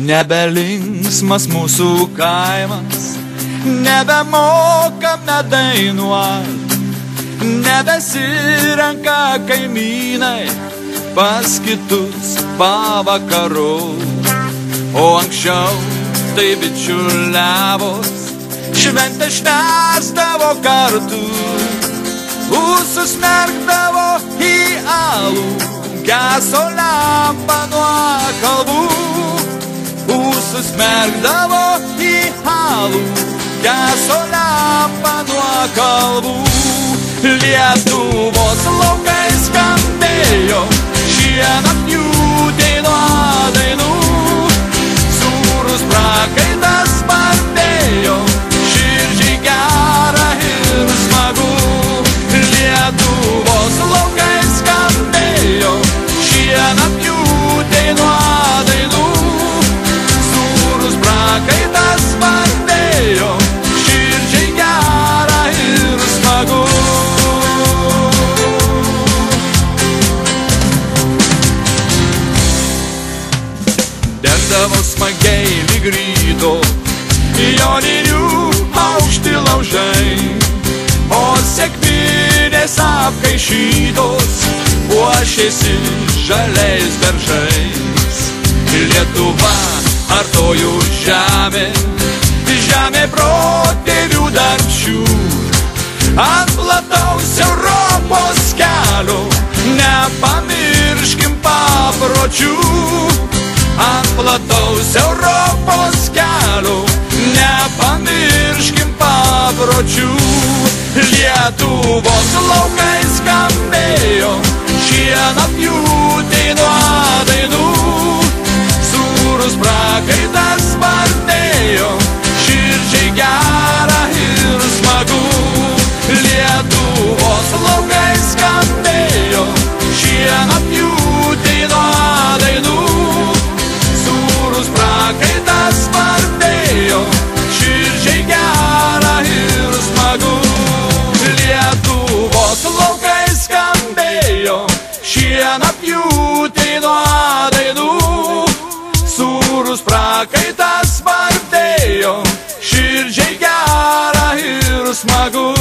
Nebelinksmas mūsų kaimas, nebemokame dainuot, nebesirenka kaimynai pas kitus pavakarot. O anksčiau tai bičiuliavos, šventę švęsdavo kartu, užsismerkdavo į alų, geso lempa nuo kalbų. Užsismerkdavo į alų, geso lempa nuo kalbų. Lietuvos laukai skambėjo šienapjūtei nuo dainų, sūrus prakaitas spartėjo, širdžiai gera ir smagu. Lietuvos laukai skambėjo šienapjūtei nuo dainų, sūrus prakaitas spartėjo, širdžiai gera ir smagu. Degdavo smagiai lyg ryto joninių aukšti laužai, o sekminės apkaišytos puošėsi žaliais beržais. Lietuva artojų žemė, žemė protėvių darčių, ant plataus Europos kelio nepamirškim papročių. Ant plataus Europos kelio nepamirškim papročių. Lietuvos laukai skambėjo šienapjūtei nuo dainų, sūrus prakaitas spartėjo, širdžiai gera ir smagu. Lietuvos laukai skambėjo šienapjūtei nuo dainų, sūrus prakaitas spartėjo, širdžiai gera ir smagu. Lietuvos laukai skambėjo šienapjūtei nuo dainų, sūrus prakaitas spartėjo, širdžiai gera ir smagu.